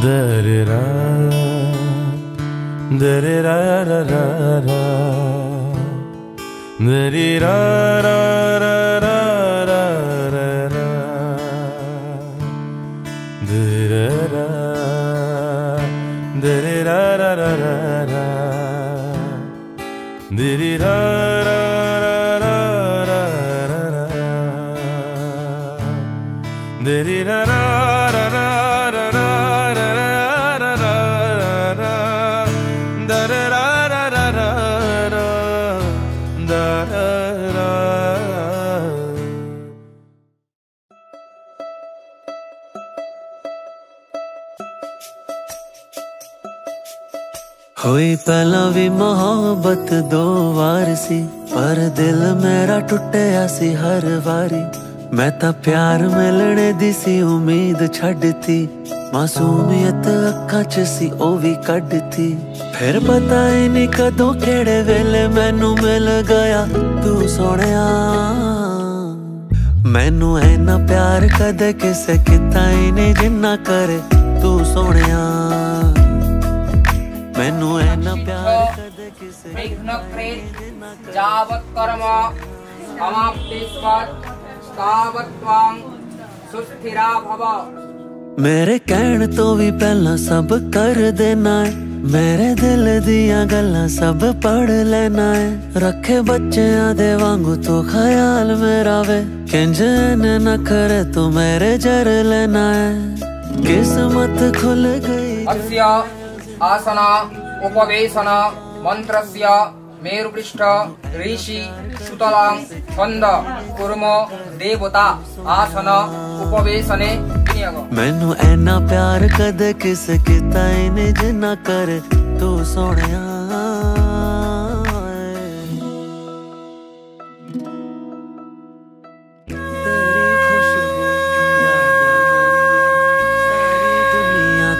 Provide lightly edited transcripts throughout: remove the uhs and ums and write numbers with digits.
Da-re-ra, da-re-ra-ra-ra-ra, da-re-ra-ra-ra-ra-ra-ra, da-re-ra, da-re-ra-ra-ra-ra-ra, da-re-ra-ra-ra-ra-ra-ra, da-re-ra-ra-ra-ra-ra-ra. हुई पहला भी मोहब्बत दो वार सी, पर दिल मेरा टुटिया सी हर वारी। मैं तां प्यार मिलने दी सी उम्मीद छड्डती, मासूमियत अखां च सी ओ भी कड्डती। फिर पता ही नहीं कदों केड़े वेले मैनू मिल गया तू सोहणिया। मैनू ऐना प्यार कदे किसे किता ही नहीं जिन्ना करे तू सोहणिया। मैनू ऐना प्यार कदे किसे जावत् कर्म समाप्तिस्वत् तावत् त्वं सुस्थिरा भव। मेरे कहण तो भी पहला सब कर देना है, मेरे दिल दियां गल्लां सब पढ़ लेना है। रखे बच्चेआं दे वांगू तू ख्याल मेरा वे, किंज न करे तू मेरे जर लेना है। किस्मत खुल गई अस्य आसन उपवेशन मंत्रस्य मेरुपृष्ठ ऋषि सुतलां छंद कुर्म देवता आसन उपवेशने विनियोग। मैनू ऐना प्यार कदे किसे किता ही नहीं जिन्ना करे तू सोहणिया।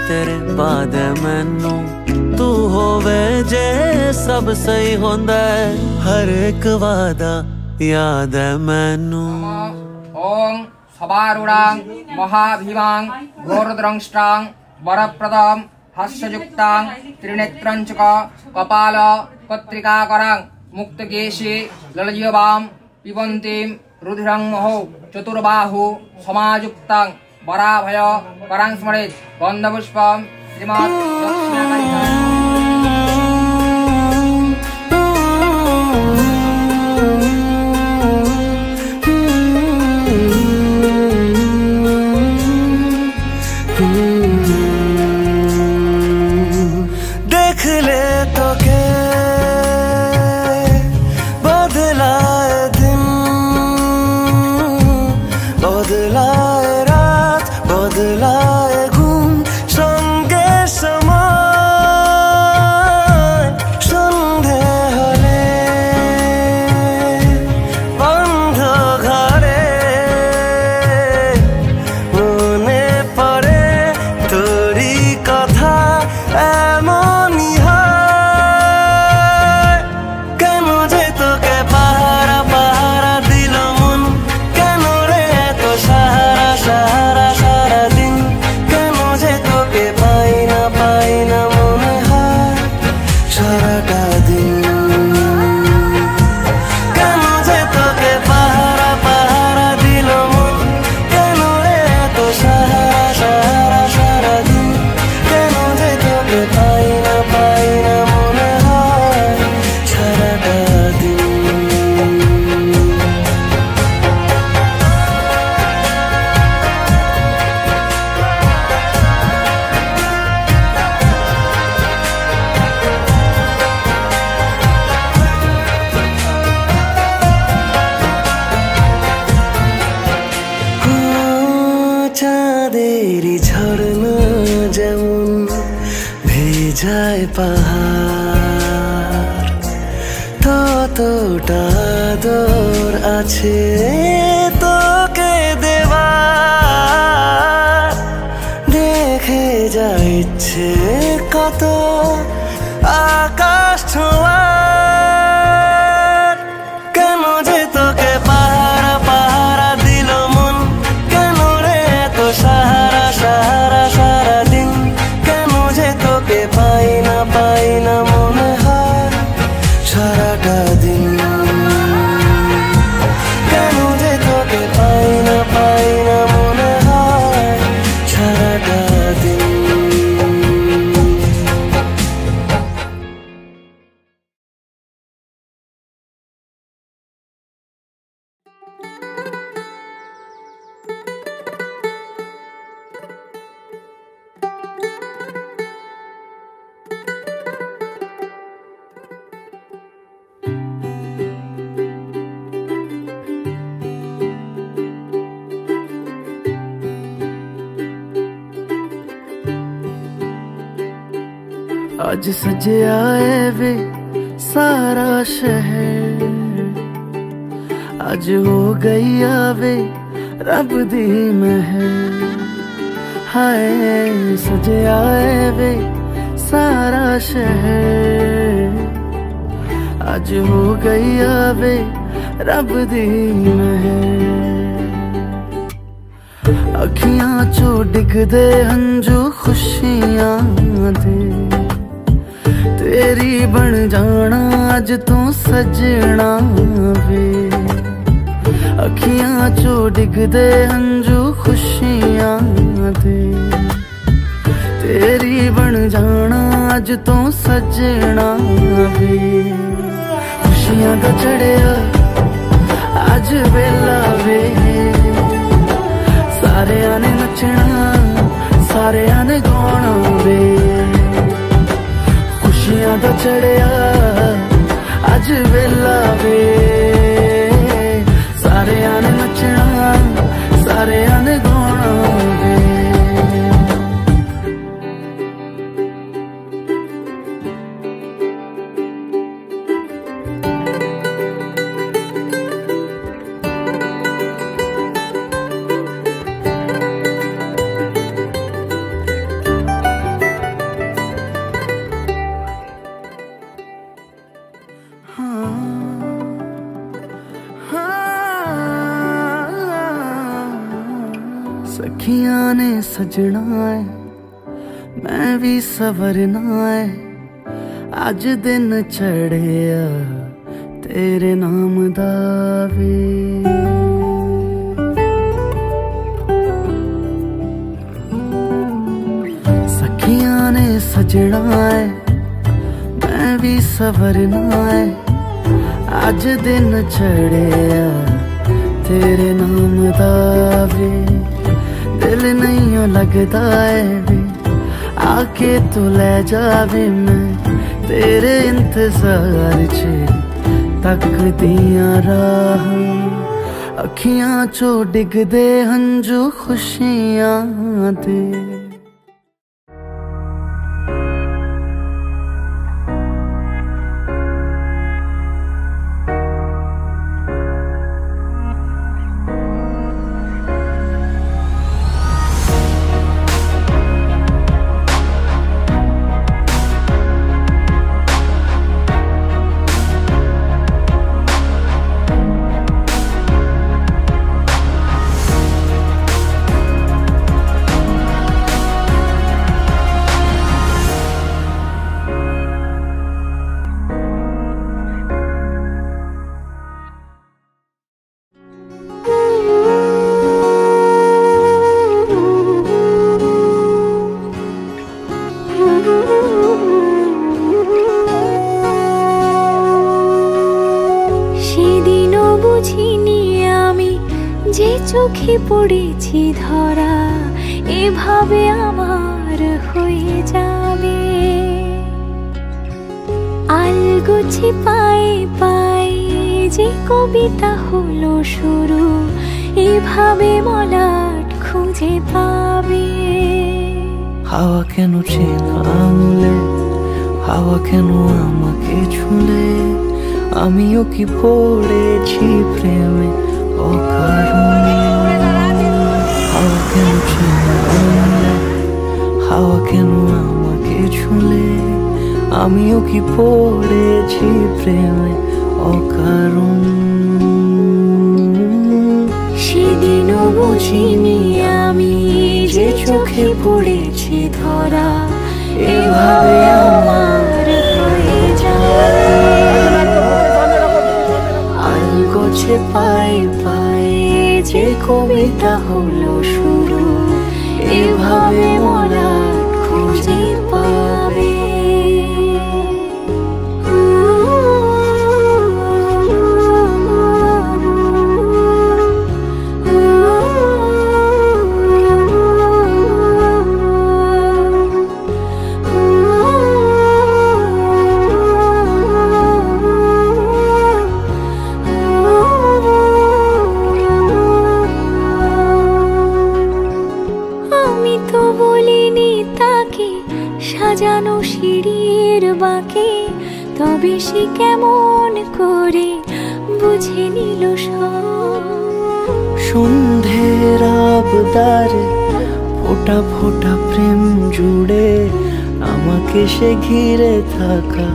तेरे बाद मैनू तू होवे जे सब सही होंदा है, हर एक वादा याद है मैनू। ओम सवारूढ़ां महाभिवां घोरद्रंष्टां वरप्रदां हास्ययुक्तां त्रिनेत्रंचक कपाल पत्रिकाकरां मुक्तकेशे ललजीवां पिबन्तीं रुधिरं महो चतुर्बाहु समायुक्तां वराभय करां स्मरेत् गन्धपुष्पं श्रीमद् दक्षिणाकारिका। देख ले तो के बदलाए दिन, बदलाए रात, बदलाए घूम संगे समय। सन्धे हले बंध घरे मने पड़े तोरी कथा एमनी হয়। কেন যে তোকে পাহারা পাহারা দিল মন, কেন রে এত সাহারা সাহারা সারা দিন। কেন যে তোকে পাই না মনে হয় সারাটা দিন। কেন যে তোকে পাহারা পাহারা দিল মন, কেন রে এত সাহারা সাহারা সারা দিন। কেন যে তোকে পাই না মনে হয় সারাটা দিন। চাঁদেরই ঝর্ণা যেমন ভেজায় পাহাড়, ততটা আদর আছে তোকে দেওয়ার। দেখে যা ইচ্ছে কত আকাশ ছোঁয়ার। কেন যে তোকে পাহারা পাহারা দিল মন, কেন রে এত সাহারা সাহারা সারা দিন। आज सजया है वे सारा शहर, आज हो गई आवे रब दी महर। हाय सजया है वे सारा शहर, आज हो गई आवे रब दी महर। अखियां चो डिगदे हंजू खुशियां दे, तेरी बन जाना अज तू सजना वे। अखियां चो डिगदे हंजू खुशियां दे, तेरी बन जाना अज तू सजना वे। खुशियां दा चढ़िया अज वेला वे, सारे ने नचना सारे ने गाना वे। खुशियां दा चढ़िया अज वेला वे, सारे ने नचना सारे ने गाना वे। सखियां ने सजना है मैं भी सवरना है, अज दिन चढ़िया तेरे नाम दा वे। सखियां ने सजना है मैं भी सवरना है, अज दिन चढ़िया तेरे नाम दा वे। दिल नहीं लगता है वे आके तू ले जावे, मैं तेरे इंतजार च तकदियां राह। अखियां चो डिगदे हंजू खुशियां दे। যে চোখে পড়েছি ধরা এভাবে আমার হয়ে যাবে। আলগোছে পায়ে পায়ে যে কবিতা হলো শুরু এভাবে মলাট খুঁজে পাবে। হাওয়া কেন চেনা আঙুলে, হাওয়া কেন আমাকে ছুলে, আমিও কি পড়েছি প্রেমে অকারণে। হাওয়া কেন চেনা আঙুলে, হাওয়া কেন আমাকে ছুলে, আমিও কি পড়েছি প্রেমে অকারণে। সেদিনও বুঝিনি আমি যে চোখে পড়েছি ধরা এভাবে আমার হয়ে যাবে। আলগোছে পায়ে পায়ে যে কবিতা হলো শুরু এভাবে মোরা খুঁজে পাবে। সাজানো সিঁড়ির বাঁকে, তবে সে কেমন করে বুঝে নিল সব। সন্ধ্যের আবদারে ফোঁটা ফোঁটা প্রেম জুড়ে আমাকে সে ঘিরে থাকা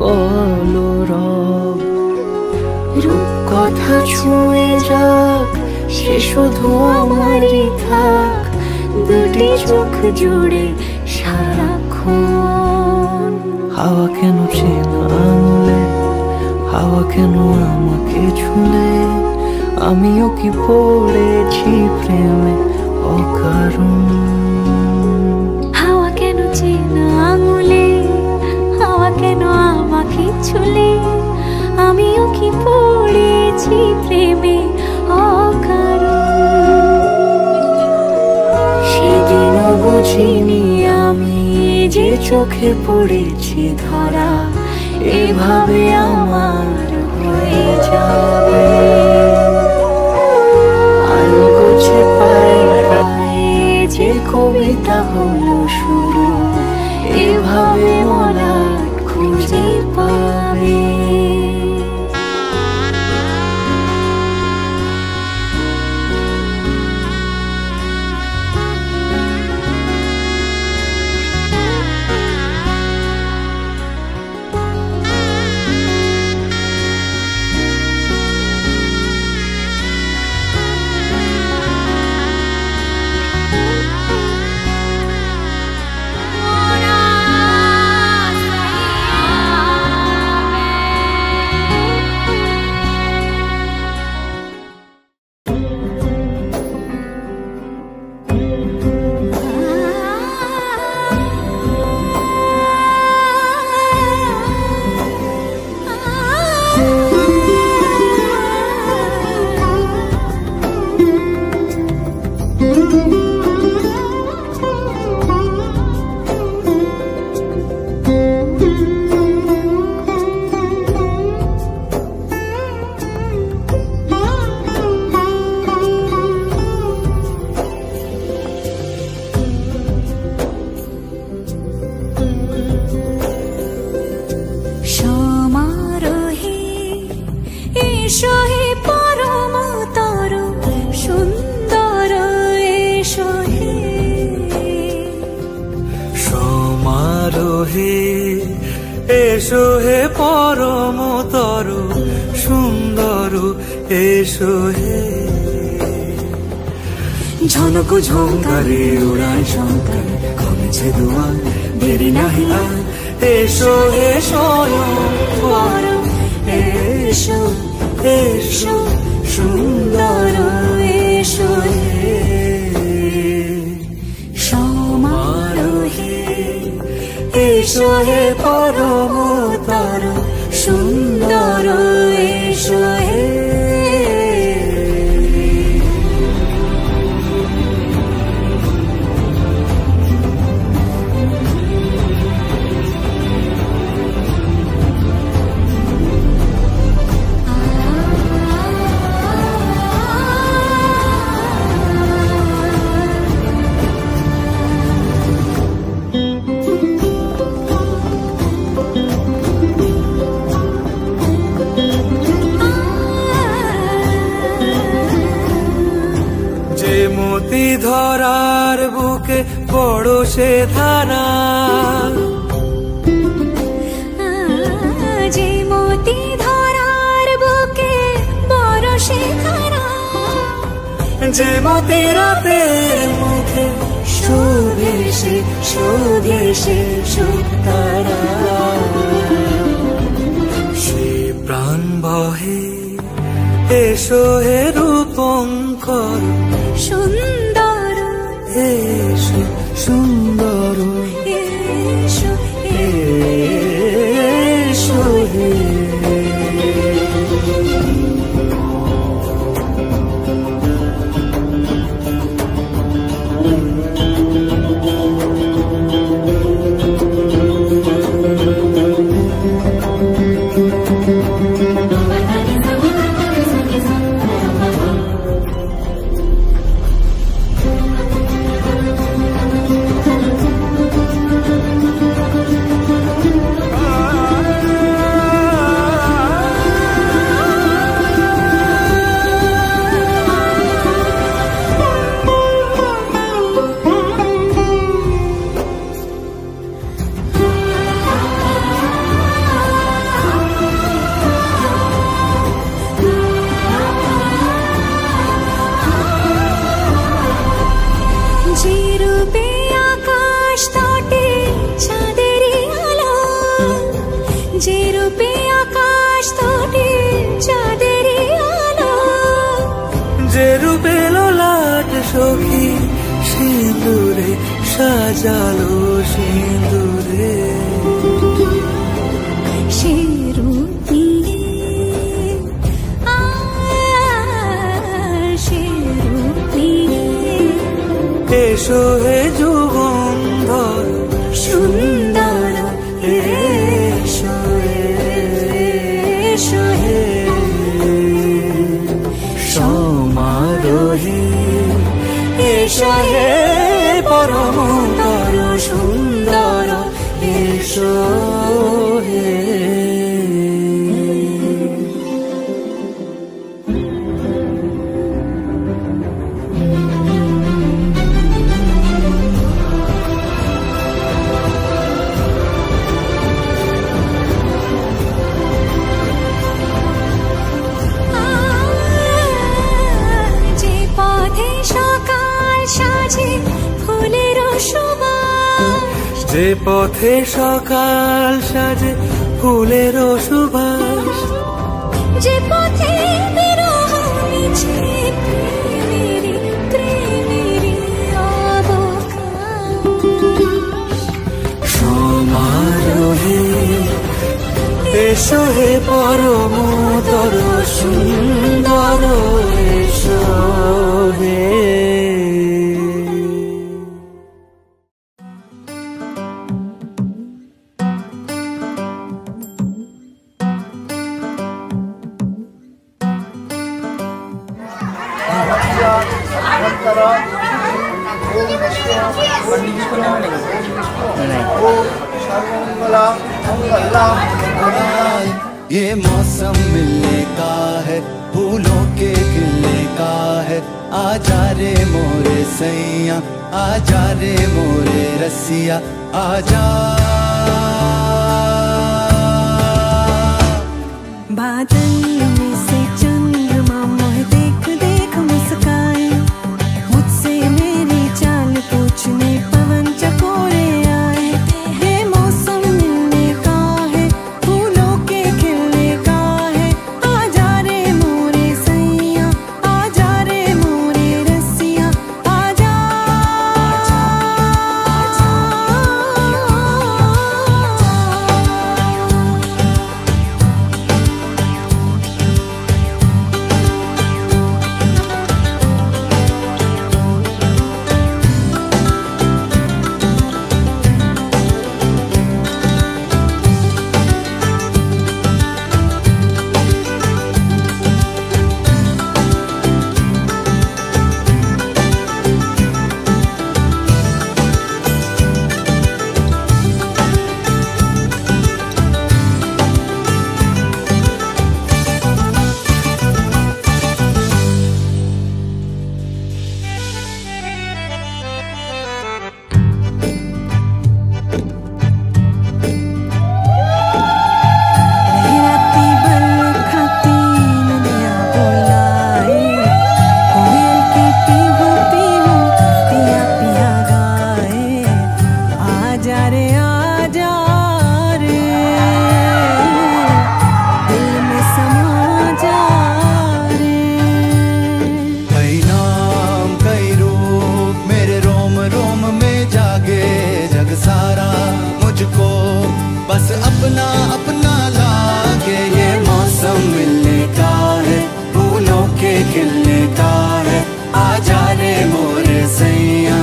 কলরব। রূপকথা ছুঁয়ে যাক, সে শুধু আমারই থাক, দুটি চোখ জুড়ে সারাক্ষণ। হাওয়া কেন চেনা আঙুলে, হাওয়া কেন আমাকে ছুলে, আমিও কি পড়েছি প্রেমে অকারণ। হাওয়া কেন চেনা আঙুলে, হাওয়া কেন আমাকে ছুলে, আমিও কি পড়েছি প্রেমে অকারণ। সেদিনও বুঝিনি আমি যে চোখে পড়েছি ধরা, এভাবে আমার হয়ে যাবে। আলো গোছে পায়ে পায়ে যে কবিতা হলো শুরু, এভাবে মলাট খুঁজে পাবে। এসো হে পরমতর সুন্দর, এসো হে। ঝনক ঝঙ্কারে উড়ায় শঙ্কর, কমেছে দুয়ার দেরি নাহি আর। এসো হে স্বয়ং পরম, এসো এসো সুন্দর, এসো হে। সমারোহে এসো হে পরমতর সুন্দর, এসো হে। মতি ধরার বুকে বড় সে ধারা, যে মতি ধরার বুকে বড় সে ধারা, যে মতি রাতের মুখে শোভে সে শোভে সে সুতারা। সে প্রাণ বহে এসো হে রূপঙ্কর সুন্দর, এসো সুন্দর, এসো এসো হে। সাজালো সিঁদুরে সে রূপ নিয়ে সে রূপ নিয়ে এসো হে যুগন্ধর সুন্দর এসো এসো হে সমারোহে এসো হে পরমতর সুন্দর এসো হে যে পথে সকাল সাজে ফুলের সুবাস যে পথে সকাল সাজে ফুলের সুবাস যে পথে বিরহ মিছে প্রেমেরই প্রেমেরই অবকাশ সমারোহে এসো হে পরমতর সুন্দর এসো হে ये मौसम मिलने का है फूलों के खिलने का है आजा रे मोरे सैया आजा रे मोरे रसिया आजा बादल में से चंद्रमा मोहे देख देख मुस्काए मुझसे मेरी चाल पूछने पवन चकोरे आए ये मौसम मिलने का है फूलों के खिलने का है आजा रे मोरे सैया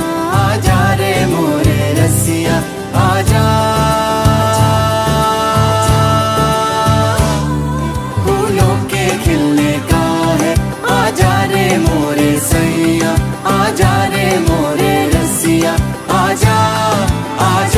आजा रे मोरे रसिया आजा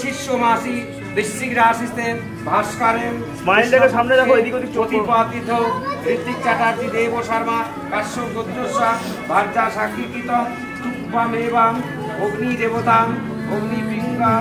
শিষ্য মাসি বৃশ্চিক রাশিতে ভাস করেন। স্মাইলটাকে সামনে রাখো, এদিক ওদিক চোখ প্রতিপাদিত ঋত্বিক চ্যাটার্জি দেব শর্মা কাশ্যপ গোত্রস্বা ভার্যা সাক্ষীকৃত তুপ্পামেবাং অগ্নি দেবতাং অগ্নিপিঙ্গা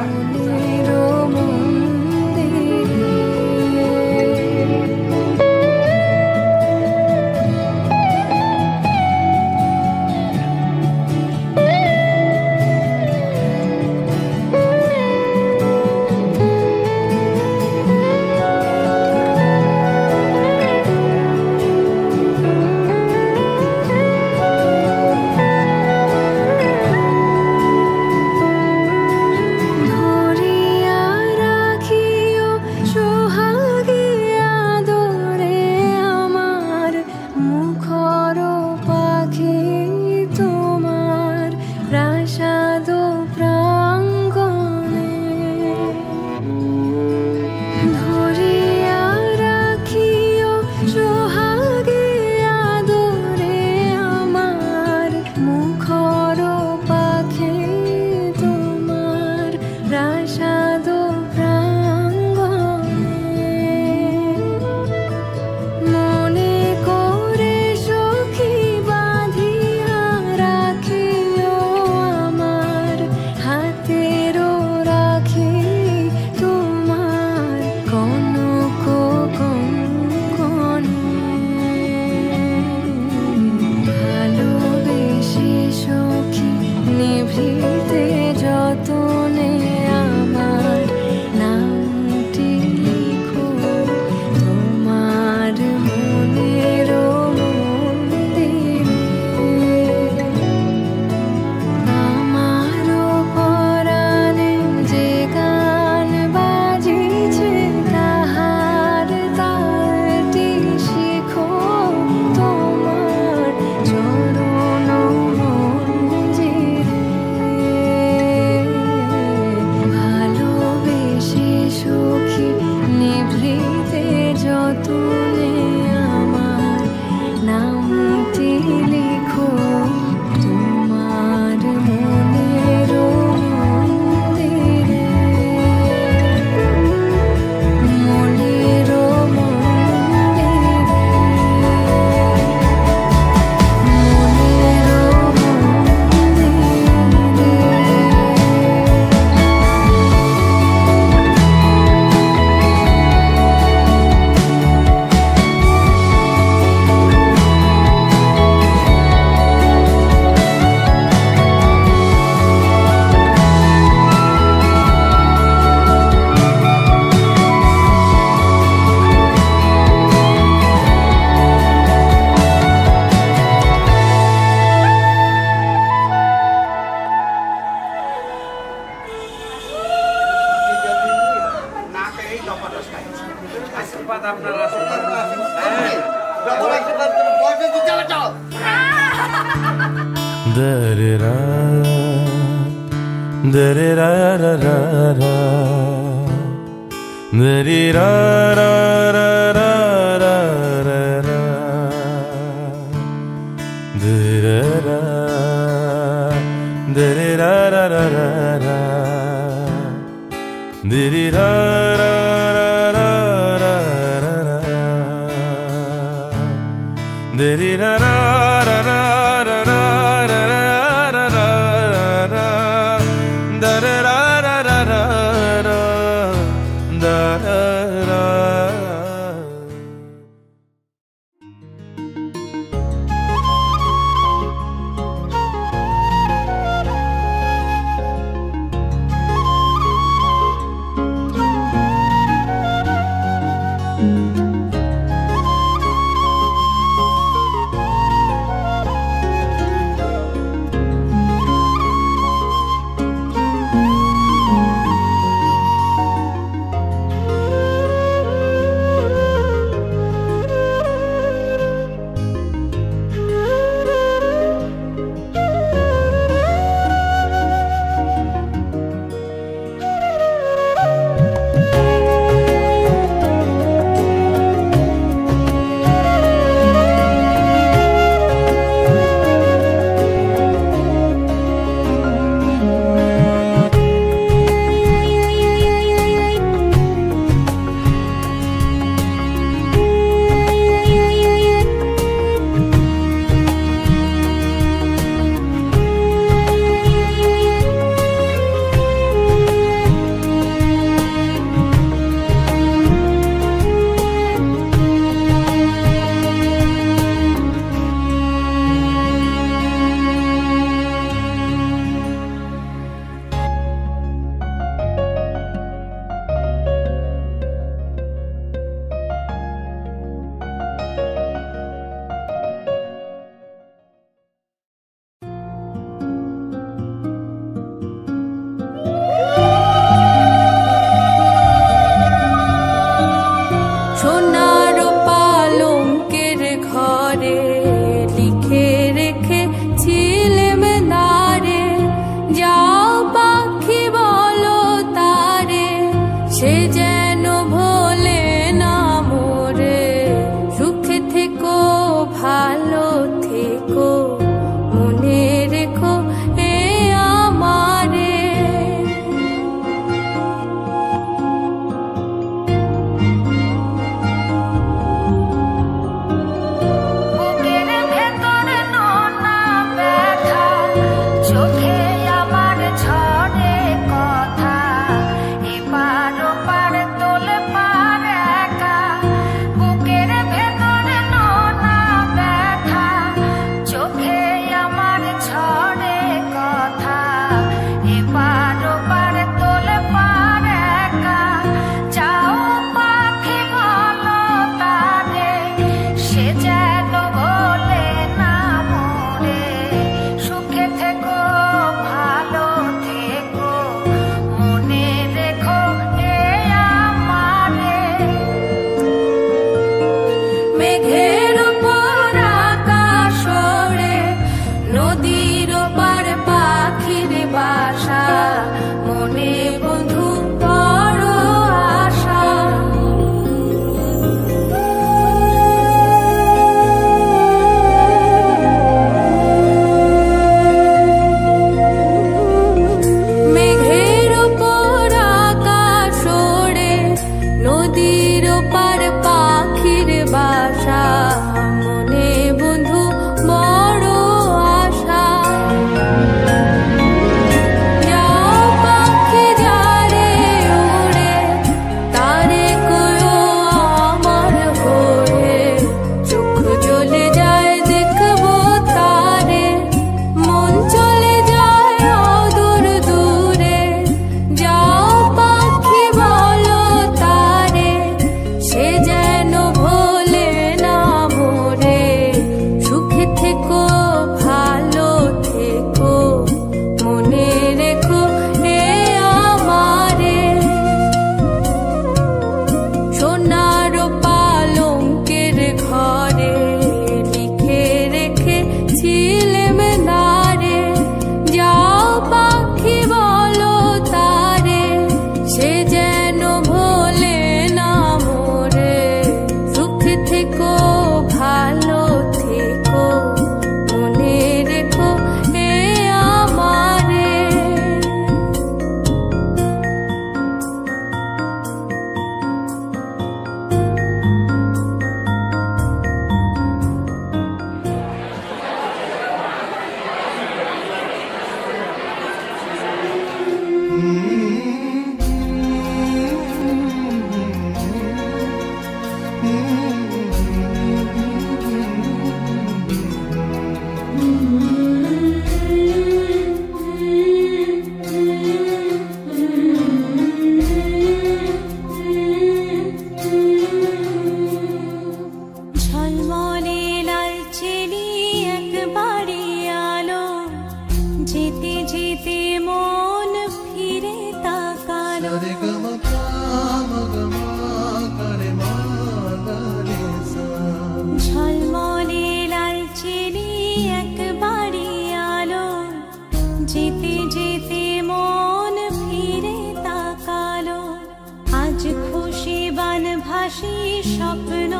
ভাসি স্বপ্ন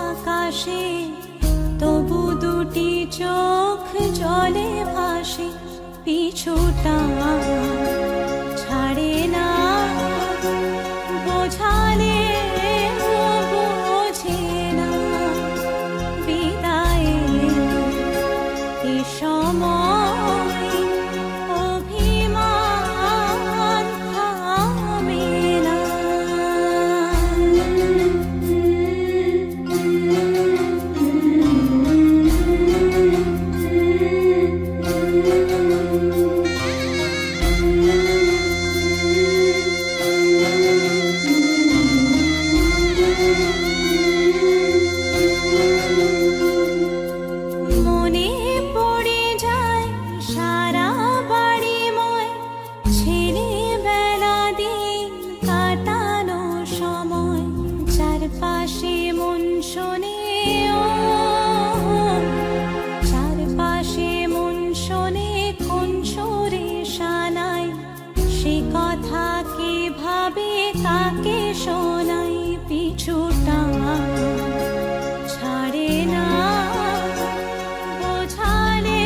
আকাশে, তবু দুটি চোখ জলে ভাসে, পিছুটা ছাড়ে না, বোঝালে বোঝে না, বিদায়ে এ সময় অভিমান থামে না। মনে পড়ে যায় সারা বাড়িময় ছেলেবেলা দিন কাটানো সময়, চারপাশে মন শোনে চারপাশে মন শোনে কোন সুরে শানাই, সে কথা কে ভাবে কাকে শোনাই, পিছুটা ছাড়ে না, বোঝালে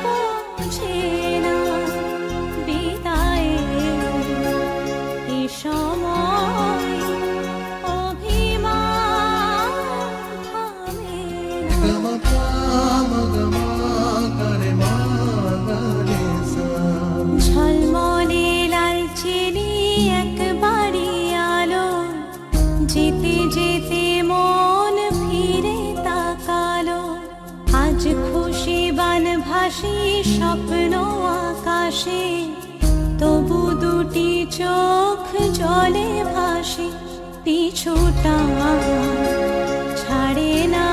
বোঝে না, বিদায়ে এ সময় অভিমান থামে না। ঝলমলে লালচেলি একবারই আলো, যেতে যেতে মন ফিরে তাকালো, আজ খুশি বান ভাসি স্বপ্ন আকাশে, তবু দুটি চোখ জলে ভাসে, পিছুটা ছাড়ে না,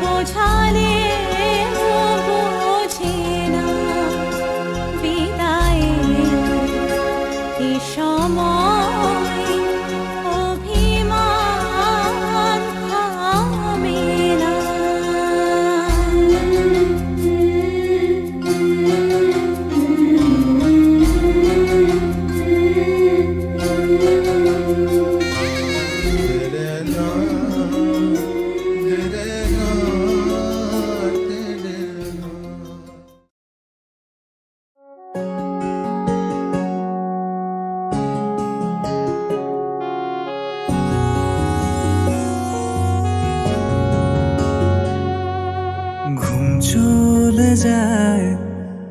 বোঝালে বোঝে না, বিদায়ে এ সময় অভিমান থামে না। ঘুম চলে যায়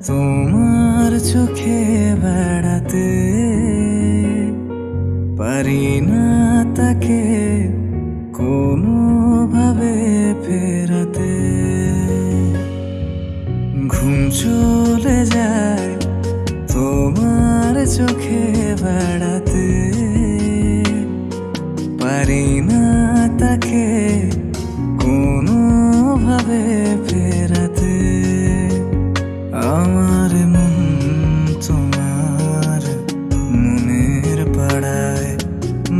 তোমার চোখে বেড়াতে, পারি না তাকে কোনোভাবে ফেরাতে। ঘুম চলে যায় তোমার চোখে বেড়াতে, পারি না তাকে কোনোভাবে ফেরাতে। আমার মন তোমার মনের পাড়ায়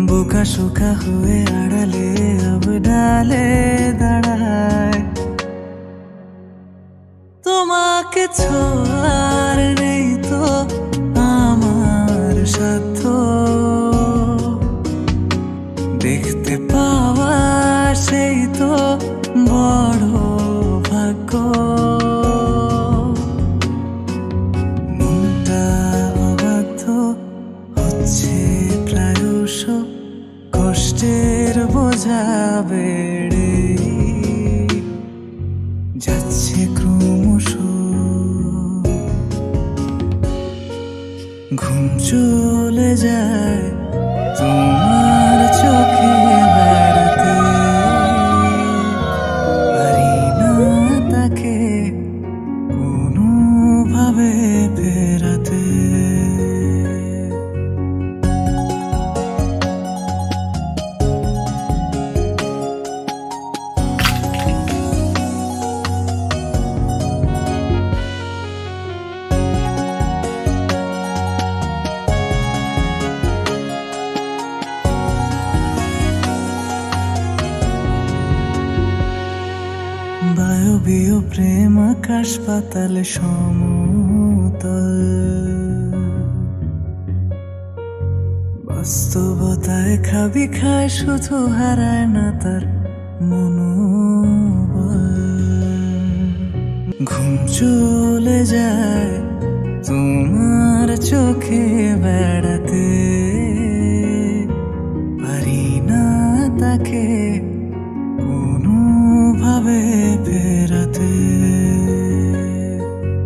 বোকা শোকা হয়ে আড়ালে আবডালে দাঁড়ায়। তোমাকে ছোঁয়ার নেই তো আমার সাধ্য, দেখতে পাওয়া সেই তো বড় ভাগ্য। মনটা অবাধ্য হচ্ছে প্রায়শ, কষ্টের বোঝা বেড়ে যাচ্ছে ক্রমশ। ঘুম চলে যায় তোমার চোখে বেড়াতে, পারি না তাকে কোনোভাবে ফেরাতে। বায়বীয় প্রেম আকাশ পাতাল সমতল, বাস্তবতায় খাবি খায় শুধু হারায় না তার মনোবল। ঘুম চলে যায় তোমার চোখে বেড়াতে।